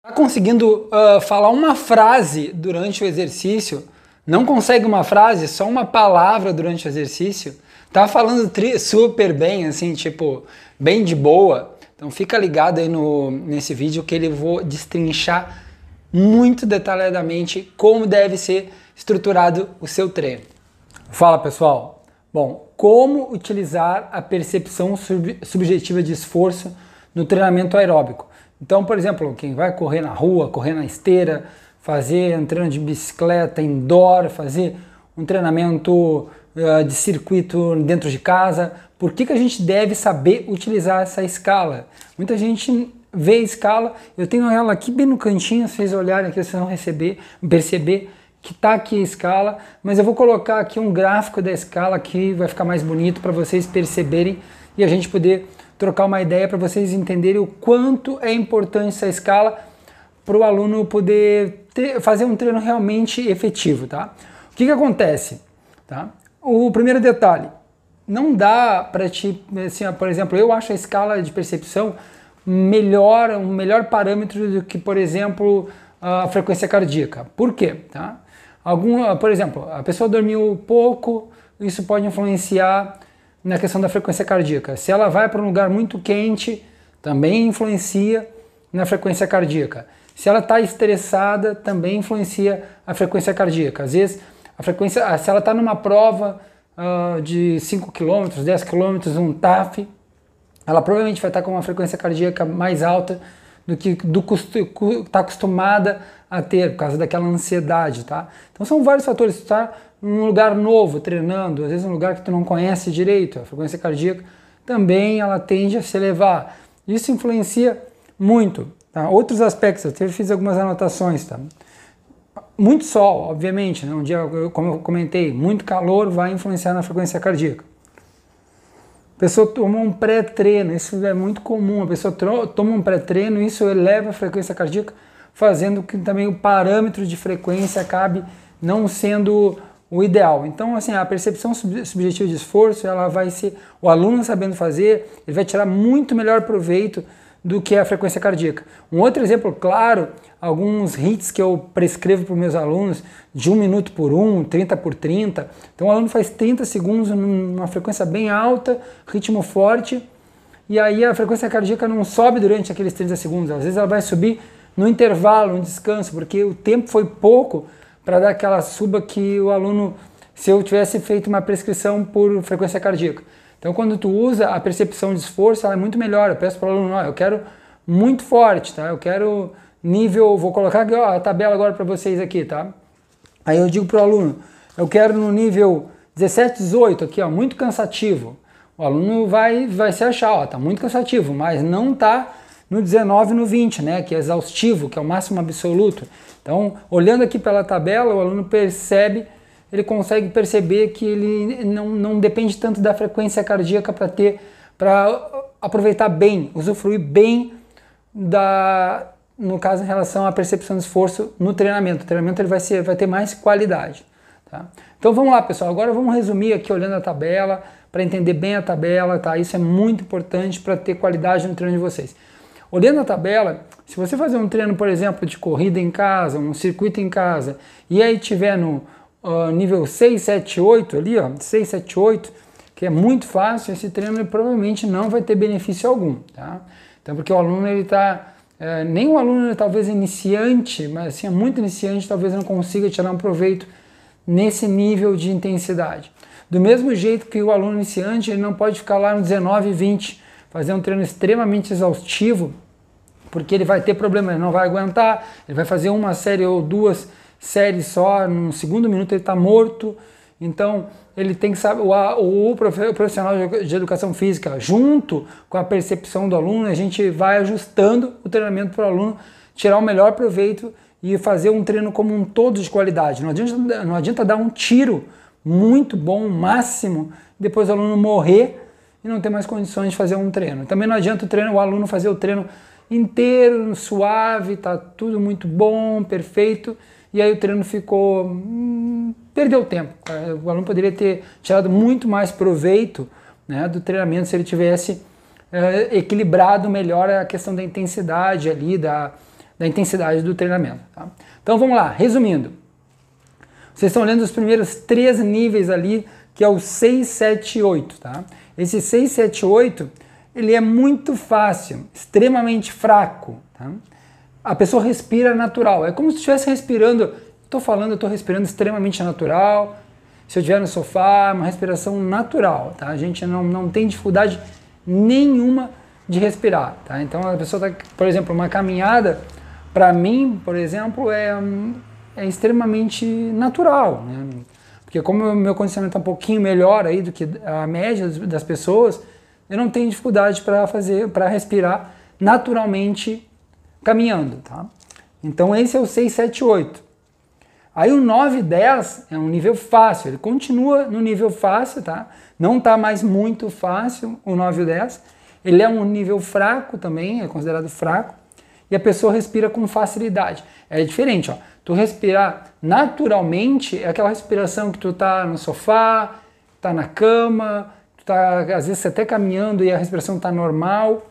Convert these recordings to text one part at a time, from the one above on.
Tá conseguindo falar uma frase durante o exercício? Não consegue uma frase, só uma palavra durante o exercício? Tá falando super bem, assim, tipo, bem de boa? Então fica ligado aí nesse vídeo que ele vou destrinchar muito detalhadamente como deve ser estruturado o seu treino. Fala pessoal! Bom, como utilizar a percepção subjetiva de esforço no treinamento aeróbico? Então, por exemplo, quem vai correr na rua, correr na esteira, fazer um treino de bicicleta indoor, fazer um treinamento de circuito dentro de casa, por que a gente deve saber utilizar essa escala? Muita gente vê a escala, eu tenho ela aqui bem no cantinho, se vocês olharem aqui, vocês vão perceber que está aqui a escala, mas eu vou colocar aqui um gráfico da escala que vai ficar mais bonito para vocês perceberem e a gente poder trocar uma ideia para vocês entenderem o quanto é importante essa escala para o aluno poder fazer um treino realmente efetivo, tá? O que acontece? Tá? O primeiro detalhe, não dá para assim, por exemplo, eu acho a escala de percepção um melhor parâmetro do que, por exemplo, a frequência cardíaca. Por quê? Tá? Por exemplo, a pessoa dormiu pouco, isso pode influenciar na questão da frequência cardíaca. Se ela vai para um lugar muito quente, também influencia na frequência cardíaca. Se ela está estressada, também influencia a frequência cardíaca. Às vezes, se ela está numa prova de 5 km, 10 km, um TAF, ela provavelmente vai estar com uma frequência cardíaca mais alta do que está acostumada a ter, por causa daquela ansiedade, tá? Então são vários fatores. Tu tá num lugar novo, treinando, às vezes um lugar que tu não conhece direito, a frequência cardíaca também ela tende a se elevar. Isso influencia muito, tá? Outros aspectos, eu fiz algumas anotações, tá? Muito sol, obviamente, né? Um dia, como eu comentei, muito calor vai influenciar na frequência cardíaca. A pessoa toma um pré-treino, isso é muito comum, a pessoa toma um pré-treino, isso eleva a frequência cardíaca, fazendo que também o parâmetro de frequência acabe não sendo o ideal. Então, assim, a percepção subjetiva de esforço, ela vai ser, o aluno sabendo fazer, ele vai tirar muito melhor proveito do que a frequência cardíaca. Um outro exemplo claro, alguns HIITs que eu prescrevo para os meus alunos, de 1 minuto por 1, 30 por 30. Então o aluno faz 30 segundos numa frequência bem alta, ritmo forte, e aí a frequência cardíaca não sobe durante aqueles 30 segundos. Às vezes ela vai subir no intervalo, no descanso, porque o tempo foi pouco para dar aquela suba que o aluno, se eu tivesse feito uma prescrição por frequência cardíaca. Então, quando tu usa a percepção de esforço, ela é muito melhor. Eu peço para o aluno, eu quero muito forte, tá? Eu quero nível, vou colocar aqui, a tabela agora para vocês aqui, tá? Aí eu digo para o aluno, eu quero no nível 17, 18 aqui, muito cansativo. O aluno vai se achar, tá muito cansativo, mas não tá no 19, no 20, né? Que é exaustivo, que é o máximo absoluto. Então, olhando aqui pela tabela, o aluno ele consegue perceber que ele não depende tanto da frequência cardíaca para aproveitar bem, usufruir bem no caso em relação à percepção de esforço no treinamento. O treinamento ele vai ter mais qualidade. Tá? Então vamos lá, pessoal, agora vamos resumir aqui olhando a tabela, para entender bem a tabela, tá? Isso é muito importante para ter qualidade no treino de vocês. Olhando a tabela, se você fazer um treino, por exemplo, de corrida em casa, um circuito em casa, e aí tiver no nível 6, 7, 8 ali, 6, 7, 8, que é muito fácil, esse treino ele provavelmente não vai ter benefício algum, tá? Então, porque o aluno, ele tá, nem um aluno talvez iniciante, mas assim, muito iniciante, talvez não consiga tirar um proveito nesse nível de intensidade. Do mesmo jeito que o aluno iniciante, ele não pode ficar lá no 19, 20, fazer um treino extremamente exaustivo, porque ele vai ter problema, ele não vai aguentar, ele vai fazer uma série ou duas séries só, no segundo minuto ele está morto. Então ele tem que saber, o profissional de educação física, junto com a percepção do aluno, a gente vai ajustando o treinamento para o aluno tirar o melhor proveito e fazer um treino como um todo de qualidade. Não adianta dar um tiro muito bom, máximo, depois o aluno morrer e não ter mais condições de fazer um treino. Também não adianta o aluno fazer o treino inteiro, suave, tá tudo muito bom, perfeito, e aí o treino ficou... perdeu tempo. O aluno poderia ter tirado muito mais proveito, né, do treinamento se ele tivesse equilibrado melhor a questão da intensidade ali, da intensidade do treinamento. Tá? Então vamos lá, resumindo. Vocês estão olhando os primeiros 3 níveis ali, que é o 6, 7 e 8. Tá? Esse 6, 7 e 8, ele é muito fácil, extremamente fraco. Tá? A pessoa respira natural, é como se estivesse respirando, eu estou respirando extremamente natural. Se eu estiver no sofá, uma respiração natural, tá? A gente não tem dificuldade nenhuma de respirar, tá? Então a pessoa está, por exemplo, uma caminhada, para mim, por exemplo, é extremamente natural, né? Porque como o meu condicionamento é um pouquinho melhor aí do que a média das pessoas, eu não tenho dificuldade para respirar naturalmente caminhando, tá? Então esse é o 6, 7, 8. Aí o 9 e 10 é um nível fácil, ele continua no nível fácil, tá? Não está mais muito fácil o 9 e o 10. Ele é um nível fraco também, é considerado fraco. E a pessoa respira com facilidade. É diferente, ó. Tu respirar naturalmente é aquela respiração que tu tá no sofá, tá na cama, tu tá às vezes até caminhando e a respiração tá normal.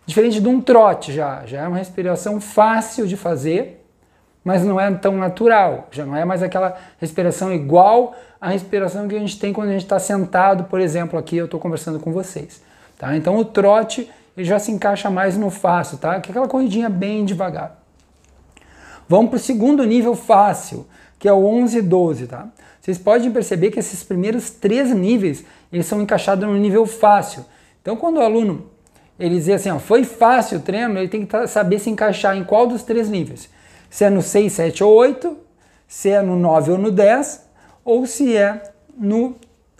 Diferente de um trote já é uma respiração fácil de fazer, mas não é tão natural, já não é mais aquela respiração igual à respiração que a gente tem quando a gente está sentado, por exemplo, aqui eu estou conversando com vocês. Tá? Então o trote ele já se encaixa mais no fácil, tá? Que é aquela corridinha bem devagar. Vamos para o segundo nível fácil, que é o 11 e 12. Tá? Vocês podem perceber que esses primeiros 3 níveis eles são encaixados no nível fácil. Então quando o aluno ele diz assim, ó, foi fácil o treino, ele tem que saber se encaixar em qual dos 3 níveis. Se é no 6, 7 ou 8, se é no 9 ou no 10, ou se é no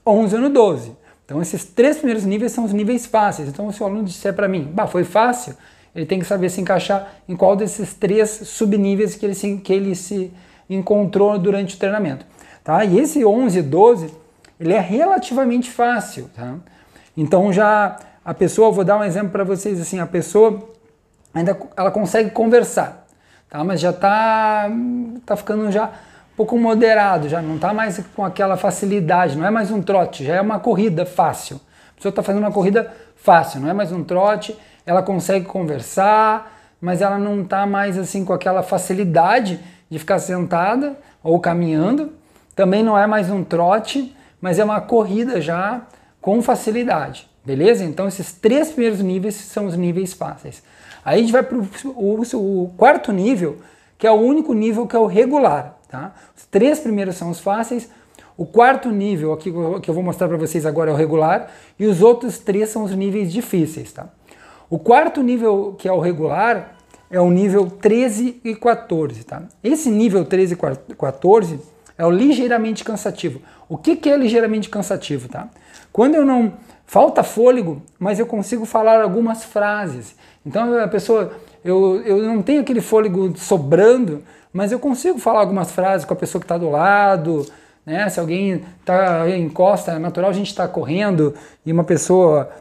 11 ou no 12. Então esses 3 primeiros níveis são os níveis fáceis. Então se o aluno disser para mim, bah, foi fácil, ele tem que saber se encaixar em qual desses 3 subníveis que ele se encontrou durante o treinamento. Tá? E esse 11 e 12, ele é relativamente fácil. Tá? Então já a pessoa, vou dar um exemplo para vocês, assim, a pessoa ainda ela consegue conversar. Tá, mas já está ficando já um pouco moderado, já não está mais com aquela facilidade, não é mais um trote, já é uma corrida fácil. A pessoa está fazendo uma corrida fácil, não é mais um trote, ela consegue conversar, mas ela não está mais assim com aquela facilidade de ficar sentada ou caminhando. Também não é mais um trote, mas é uma corrida já com facilidade, beleza? Então esses 3 primeiros níveis são os níveis fáceis. Aí a gente vai para o quarto nível, que é o único nível que é o regular. Tá? Os 3 primeiros são os fáceis, o quarto nível aqui que eu vou mostrar para vocês agora é o regular, e os outros 3 são os níveis difíceis. Tá? O quarto nível, que é o regular, é o nível 13 e 14. Tá? Esse nível 13 e 14 é o ligeiramente cansativo. O que é ligeiramente cansativo? Tá? Quando eu não... Falta fôlego, mas eu consigo falar algumas frases. Então a pessoa, eu não tenho aquele fôlego sobrando, mas eu consigo falar algumas frases com a pessoa que está do lado, né? Se alguém encosta, é natural a gente estar correndo e uma pessoa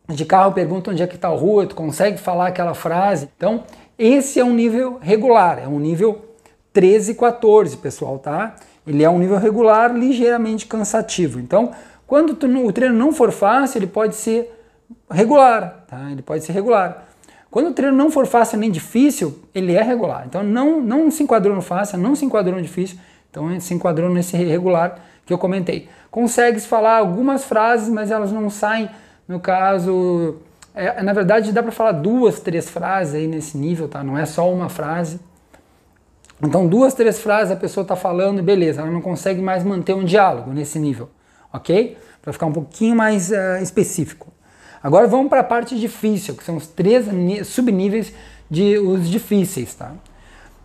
de carro pergunta onde é que está a rua, tu consegue falar aquela frase. Então esse é um nível regular, é um nível 13 e 14, pessoal, tá? Ele é um nível regular, ligeiramente cansativo. Então quando o treino não for fácil, ele pode ser regular, tá? Ele pode ser regular. Quando o treino não for fácil nem difícil, ele é regular. Então não se enquadrou no fácil, não se enquadrou no difícil, então se enquadrou nesse regular que eu comentei. Consegue falar algumas frases, mas elas não saem, no caso... na verdade dá para falar 2, 3 frases aí nesse nível, tá? Não é só uma frase. Então 2, 3 frases a pessoa está falando, beleza, ela não consegue mais manter um diálogo nesse nível. Ok? Para ficar um pouquinho mais específico. Agora vamos para a parte difícil, que são os 3 subníveis os difíceis. Tá?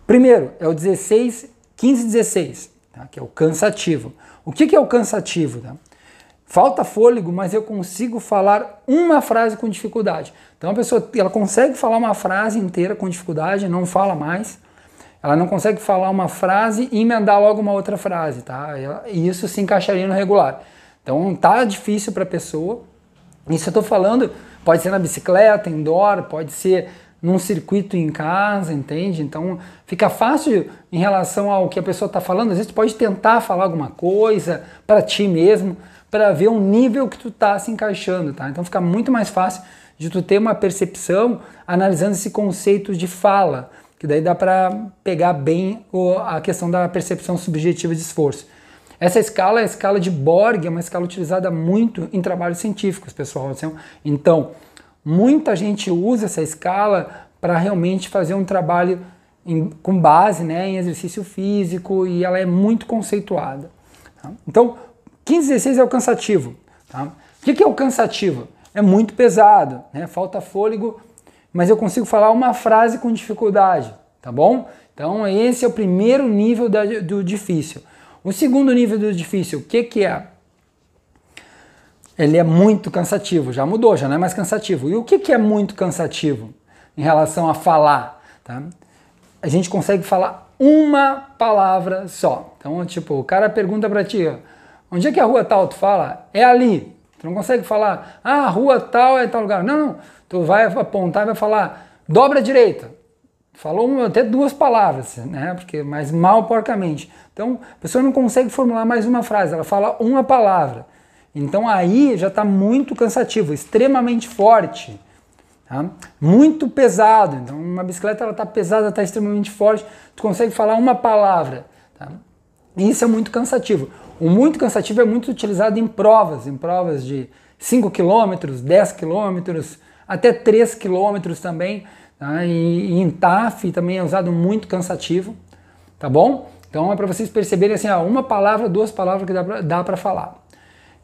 Primeiro é o 15 e 16, tá? Que é o cansativo. O que é o cansativo? Tá? Falta fôlego, mas eu consigo falar uma frase com dificuldade. Então a pessoa ela consegue falar uma frase inteira com dificuldade, não fala mais. Ela não consegue falar uma frase e emendar logo uma outra frase. Tá? E isso se encaixaria no regular. Então tá difícil para a pessoa. Isso eu estou falando, pode ser na bicicleta, indoor, pode ser num circuito em casa, entende? Então fica fácil em relação ao que a pessoa está falando. Às vezes tu pode tentar falar alguma coisa para ti mesmo, para ver o nível que tu está se encaixando, tá? Então fica muito mais fácil de tu ter uma percepção analisando esse conceito de fala. que daí dá para pegar bem a questão da percepção subjetiva de esforço. Essa escala é a escala de Borg, é uma escala utilizada muito em trabalhos científicos, pessoal. Então, muita gente usa essa escala para realmente fazer um trabalho com base, né, em exercício físico, e ela é muito conceituada. Tá? Então, 15-16 é o cansativo. Tá? O que é o cansativo? É muito pesado, né? Falta fôlego, mas eu consigo falar uma frase com dificuldade, tá bom? Então, esse é o primeiro nível do difícil. O segundo nível do difícil, o que é? Ele é muito cansativo, já mudou, já não é mais cansativo. E o que é muito cansativo em relação a falar? Tá? A gente consegue falar uma palavra só. Então, tipo, o cara pergunta pra ti, ó, onde é que é a rua tal? Tu fala, é ali. Tu não consegue falar, a rua tal é tal lugar. Não. Tu vai apontar e vai falar, dobra à direita. Falou até duas palavras, né? Porque, mas mal porcamente. Então, a pessoa não consegue formular mais uma frase, ela fala uma palavra. Então aí já está muito cansativo, extremamente forte, tá? Muito pesado. Então uma bicicleta ela está pesada, está extremamente forte, tu consegue falar uma palavra. Tá? Isso é muito cansativo. O muito cansativo é muito utilizado em provas de 5 km, 10 km, até 3 km também. Tá? E em TAF também é usado muito cansativo, tá bom? Então é para vocês perceberem assim, ó, uma palavra, duas palavras que dá para falar.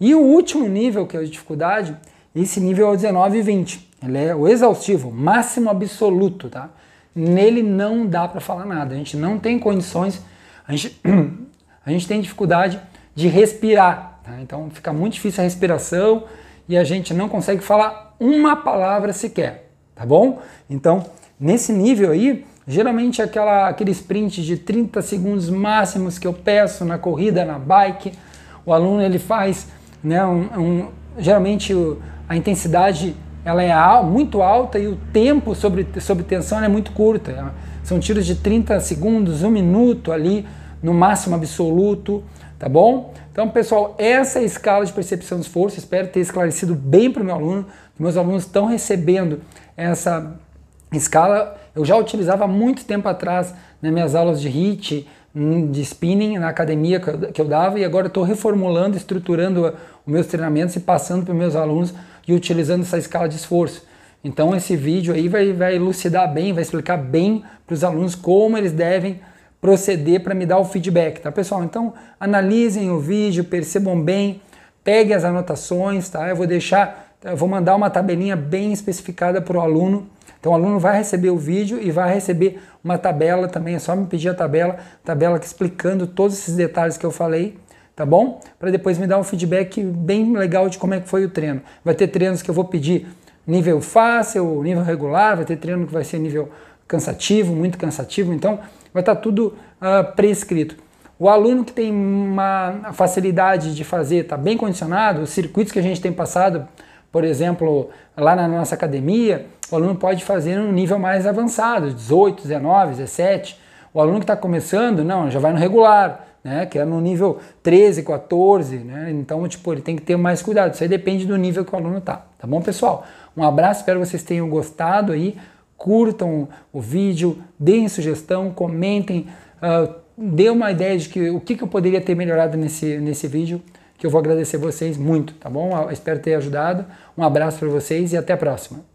E o último nível, que é a dificuldade, esse nível é o 19 e 20. Ele é o exaustivo, máximo absoluto, tá? Nele não dá para falar nada, a gente não tem condições, a gente tem dificuldade de respirar, tá? Então fica muito difícil a respiração e a gente não consegue falar uma palavra sequer, tá bom? Então, nesse nível aí, geralmente aquele sprint de 30 segundos máximos que eu peço na corrida, na bike, o aluno ele faz, né, geralmente a intensidade ela é muito alta e o tempo sob tensão é muito curto. São tiros de 30 segundos, 1 minuto ali, no máximo absoluto, tá bom? Então, pessoal, essa é a escala de percepção de esforço. Espero ter esclarecido bem para o meu aluno. Meus alunos estão recebendo essa escala. Eu já utilizava há muito tempo atrás nas minhas aulas de HIIT, de spinning na academia que eu dava, e agora estou reformulando, estruturando os meus treinamentos e passando para os meus alunos e utilizando essa escala de esforço. Então esse vídeo aí vai elucidar bem, vai explicar bem para os alunos como eles devem proceder para me dar o feedback, tá pessoal? Então analisem o vídeo, percebam bem, peguem as anotações, tá? Eu vou mandar uma tabelinha bem especificada para o aluno. Então o aluno vai receber o vídeo e vai receber uma tabela também, é só me pedir a tabela explicando todos esses detalhes que eu falei, tá bom? Para depois me dar um feedback bem legal de como é que foi o treino. Vai ter treinos que eu vou pedir nível fácil, nível regular, vai ter treino que vai ser nível cansativo, muito cansativo, então vai estar tudo prescrito. O aluno que tem uma facilidade de fazer, está bem condicionado, os circuitos que a gente tem passado, por exemplo, lá na nossa academia, o aluno pode fazer um nível mais avançado, 18, 19, 17. O aluno que está começando, não, já vai no regular, né, que é no nível 13, 14, né, então, tipo, ele tem que ter mais cuidado. Isso aí depende do nível que o aluno tá bom, pessoal? Um abraço, espero que vocês tenham gostado aí, curtam o vídeo, deem sugestão, comentem, dê uma ideia de o que eu poderia ter melhorado nesse vídeo, que eu vou agradecer vocês muito, tá bom? Eu espero ter ajudado. Um abraço para vocês e até a próxima.